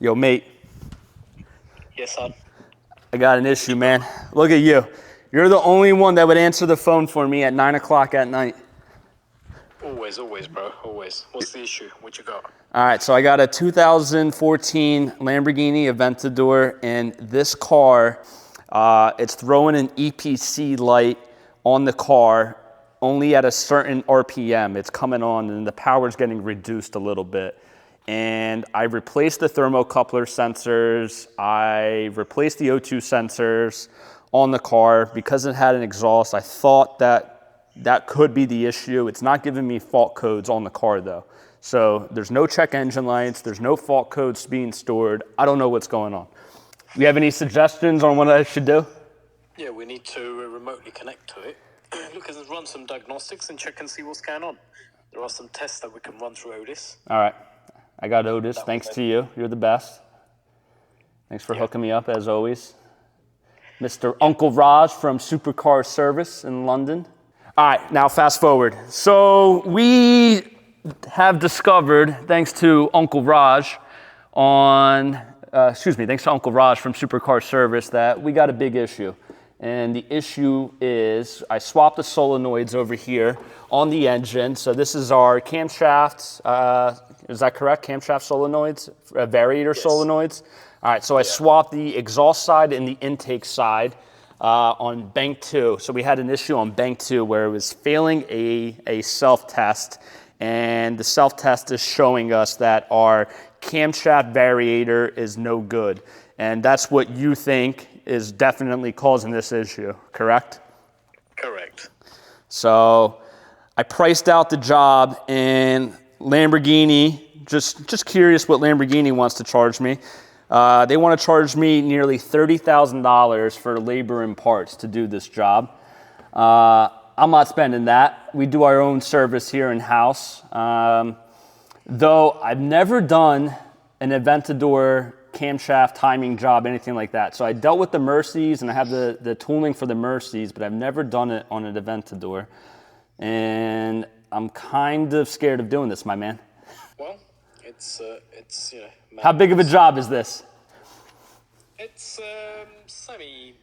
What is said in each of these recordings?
Yo, mate. Yes, son. I got an issue, man. Look at you. You're the only one that would answer the phone for me at 9 o'clock at night. Always, bro. Always. What's the issue? What you got? All right, so I got a 2014 Lamborghini Aventador, and this car, it's throwing an EPC light on the car only at a certain RPM. It's coming on, and the power's getting reduced a little bit. And I replaced the thermocoupler sensors. I replaced the O2 sensors on the car because it had an exhaust. I thought that could be the issue. It's not giving me fault codes on the car though. So there's no check engine lights. There's no fault codes being stored. I don't know what's going on. Do you have any suggestions on what I should do? Yeah, we need to remotely connect to it. Look, let's run some diagnostics and check and see what's going on. There are some tests that we can run through Otis. All right. I got Otis. Thanks to you. You're the best. Thanks for hooking me up, as always. Mr. Uncle Raj from Supercars Service in London. All right, now fast forward. So we have discovered, thanks to Uncle Raj thanks to Uncle Raj from Supercars Service, that we got a big issue. And the issue is I swapped the solenoids over here on the engine. So this is our camshafts. Is that correct? Camshaft solenoids, variator solenoids. All right, so I swapped the exhaust side and the intake side on bank 2. So we had an issue on bank 2 where it was failing a self-test. And the self-test is showing us that our camshaft variator is no good. And that's what you think is definitely causing this issue, correct? Correct. So I priced out the job, and Lamborghini, just curious what Lamborghini wants to charge me. They want to charge me nearly $30,000 for labor and parts to do this job. I'm not spending that. We do our own service here in-house. Though I've never done an Aventador camshaft timing job, anything like that. So I dealt with the Mercies, and I have the tooling for the Mercies, but I've never done it on an Aventador. And I'm kind of scared of doing this, my man. Well, it's How big of a job is this? It's semi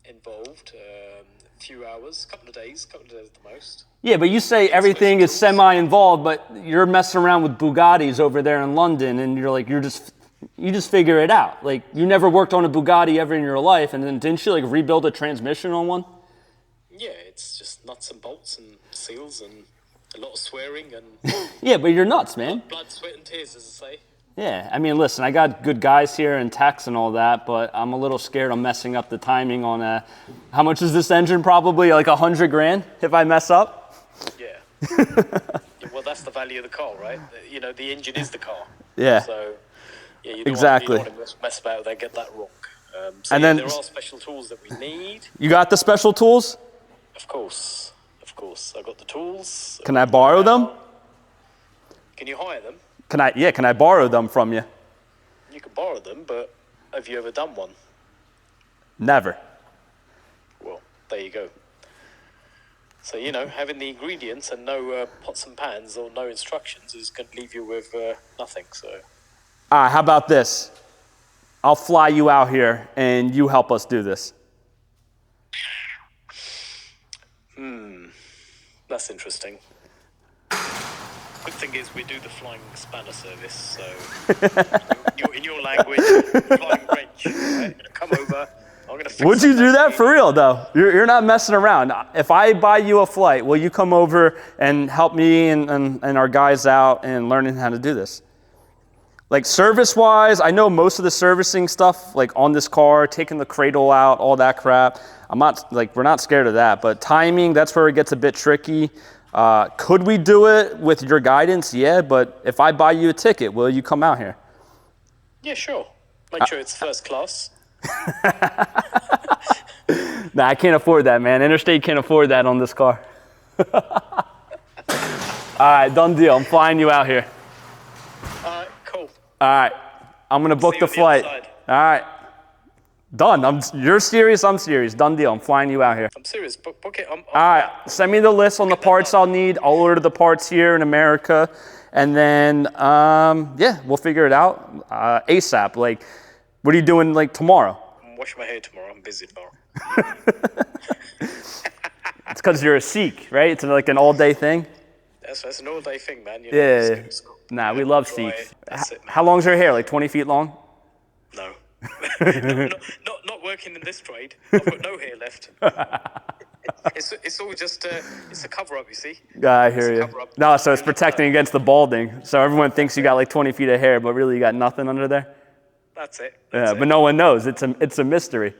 involved. A few hours, couple of days at the most. Yeah, but you say everything is semi-involved, but you're messing around with Bugattis over there in London, and you're like, you just figure it out. Like, you never worked on a Bugatti ever in your life, and then didn't you like rebuild a transmission on one? Yeah, it's just nuts and bolts and seals and a lot of swearing and Yeah, but you're nuts, man. blood, sweat and tears, as I say. Yeah, I mean, listen, I got good guys here and techs and all that, but I'm a little scared I'm messing up the timing on how much is this engine? Probably like $100,000 if I mess up. Yeah. Well, that's the value of the car, right? You know, the engine is the car. Yeah. So, yeah, you don't want to mess about with that, get that wrong. And then there are special tools that we need. You got the special tools? Of course. I got the tools. Can I borrow them? Can you hire them? Can I borrow them from you? You can borrow them, but have you ever done one? Never. Well, there you go. So, having the ingredients and no pots and pans or no instructions is going to leave you with nothing, so. All right, how about this? I'll fly you out here and you help us do this. That's interesting. Good thing is we do the flying spanner service, so in your language, flying wrench, right? Come over. I'm gonna fix Would you do that for real though? You're not messing around. If I buy you a flight, will you come over and help me and our guys out and learning how to do this? Like service-wise, I know most of the servicing stuff, like on this car, taking the cradle out, all that crap. We're not scared of that. But timing, that's where it gets a bit tricky. Could we do it with your guidance? Yeah, but if I buy you a ticket, will you come out here? Yeah, sure. Make sure it's first class. Nah, I can't afford that, man. Interstate can't afford that on this car. All right, done deal. I'm flying you out here. All right, cool. All right, I'm going to book the flight. All right, done. You're serious, I'm serious. Done deal. I'm flying you out here. I'm serious. Book it. All right, send me the list on the parts I'll need. I'll order the parts here in America, And then, yeah, we'll figure it out ASAP. Like, what are you doing, like, tomorrow? I'm washing my hair tomorrow. I'm busy tomorrow. It's because you're a Sikh, right? It's like an all-day thing? That's an all-day thing, man. You know, Yeah. Nah, we love dry. Sikhs. That's it, man. How long's your hair? Like 20 feet long? No. not working in this trade. I've got no hair left. It's all just it's a cover-up, you see. I hear you. No, so it's protecting against the balding. So everyone thinks you got like 20 feet of hair, but really you got nothing under there? That's it. Yeah, but no one knows. It's a mystery.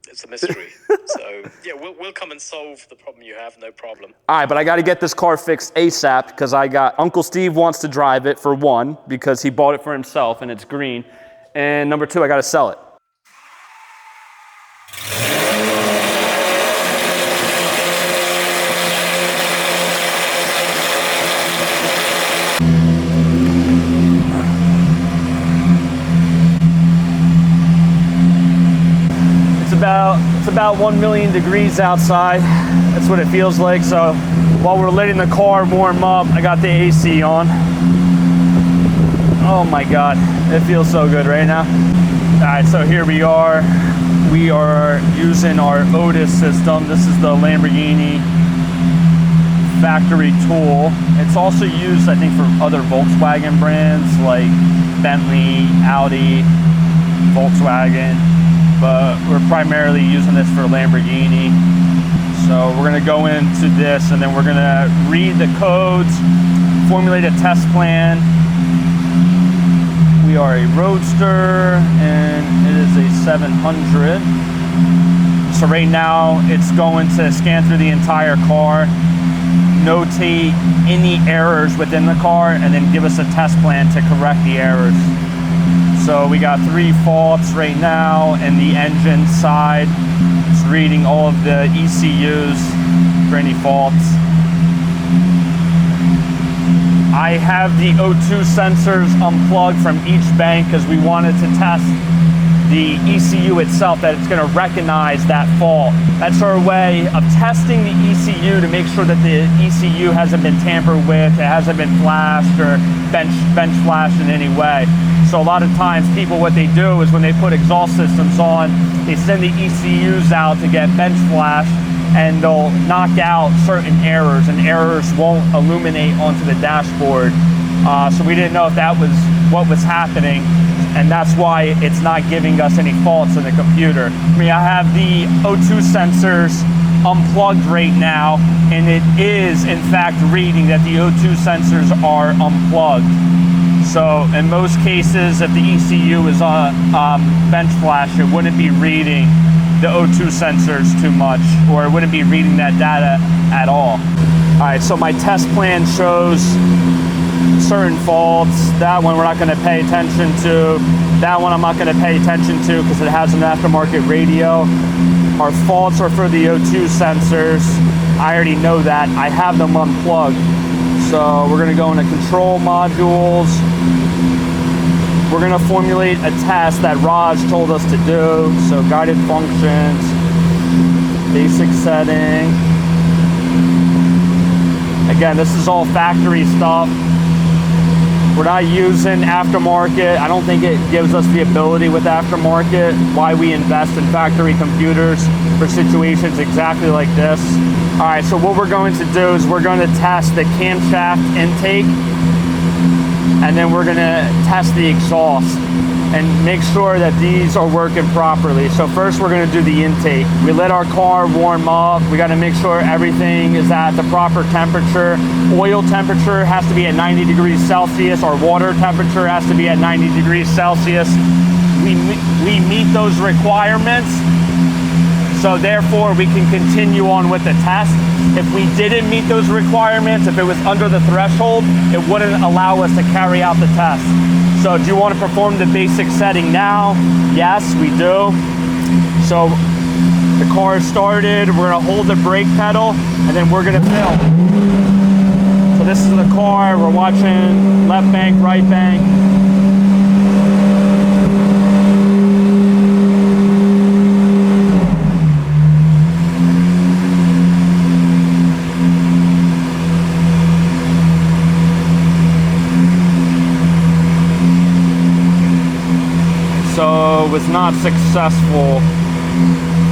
It's a mystery. So, yeah, we'll come and solve the problem you have, no problem. All right, but I got to get this car fixed ASAP because Uncle Steve wants to drive it, for one, because he bought it for himself and it's green. And number two, I got to sell it. It's about 1 million degrees outside. That's what it feels like. So while we're letting the car warm up, I got the AC on. Oh my God, it feels so good right now. All right, so here we are. We are using our Otis system. This is the Lamborghini factory tool. It's also used, I think, for other Volkswagen brands like Bentley, Audi, Volkswagen. But we're primarily using this for Lamborghini. So we're gonna go into this and then we're gonna read the codes, formulate a test plan. We are a Roadster and it is a 700. So right now it's going to scan through the entire car, notate any errors within the car, and then give us a test plan to correct the errors. So we got 3 faults right now in the engine side. It's reading all of the ECUs for any faults. I have the O2 sensors unplugged from each bank because we wanted to test the ECU itself, that it's going to recognize that fault. That's our way of testing the ECU to make sure that the ECU hasn't been tampered with, it hasn't been flashed or bench flashed in any way. So a lot of times people, what they do is when they put exhaust systems on, they send the ECUs out to get bench flashed, and they'll knock out certain errors, and errors won't illuminate onto the dashboard. So we didn't know if that was what was happening, and that's why it's not giving us any faults in the computer. I mean, I have the O2 sensors unplugged right now, and it is in fact reading that the O2 sensors are unplugged. So in most cases, if the ECU is on bench flash, it wouldn't be reading the O2 sensors too much, or it wouldn't be reading that data at all. All right, so my test plan shows certain faults. That one we're not going to pay attention to. That one I'm not going to pay attention to because it has an aftermarket radio. Our faults are for the O2 sensors. I already know that. I have them unplugged. So we're going to go into control modules. We're going to formulate a test that Raj told us to do. So guided functions, basic setting. Again, this is all factory stuff. We're not using aftermarket. I don't think it gives us the ability with aftermarket. Why we invest in factory computers for situations exactly like this. All right, so what we're going to do is we're going to test the camshaft intake, and then we're going to test the exhaust and make sure that these are working properly. So first we're going to do the intake. We let our car warm up. We got to make sure everything is at the proper temperature. Oil temperature has to be at 90 degrees Celsius. Our water temperature has to be at 90 degrees Celsius. We meet those requirements. So therefore we can continue on with the test. If we didn't meet those requirements, if it was under the threshold, it wouldn't allow us to carry out the test. So do you want to perform the basic setting now? Yes, we do. So the car is started. We're going to hold the brake pedal, and then we're going to fill. So this is the car. We're watching left bank, right bank. So it was not successful.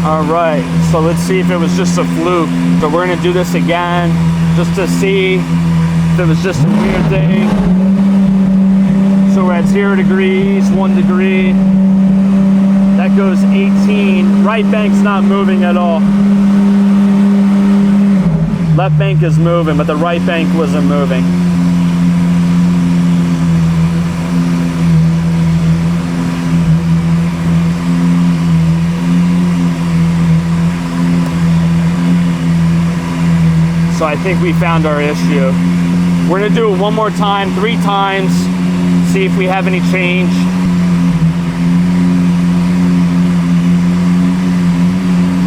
All right, so let's see if it was just a fluke. So we're gonna do this again just to see if it was just a weird thing. So we're at 0 degrees, 1 degree. That goes 18. Right bank's not moving at all. Left bank is moving, but the right bank wasn't moving. So I think we found our issue. We're gonna do it one more time, 3 times, see if we have any change.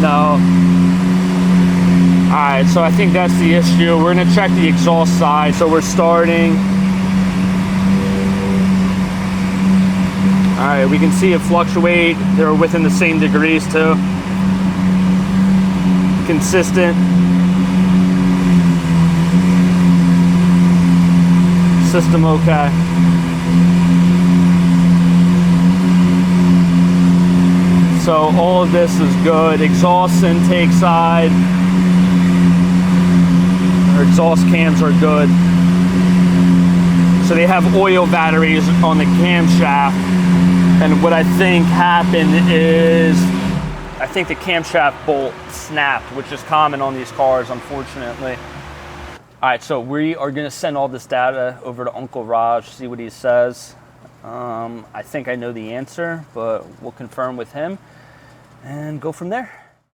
No. All right, so I think that's the issue. We're gonna check the exhaust side. So we're starting. All right, we can see it fluctuate. They're within the same degrees too. Consistent. System okay. So all of this is good. Exhaust intake side, or exhaust cams are good. So they have oil batteries on the camshaft. And what I think happened is, I think the camshaft bolt snapped, which is common on these cars, unfortunately. All right, so we are gonna send all this data over to Uncle Raj, see what he says. I think I know the answer, but we'll confirm with him and go from there.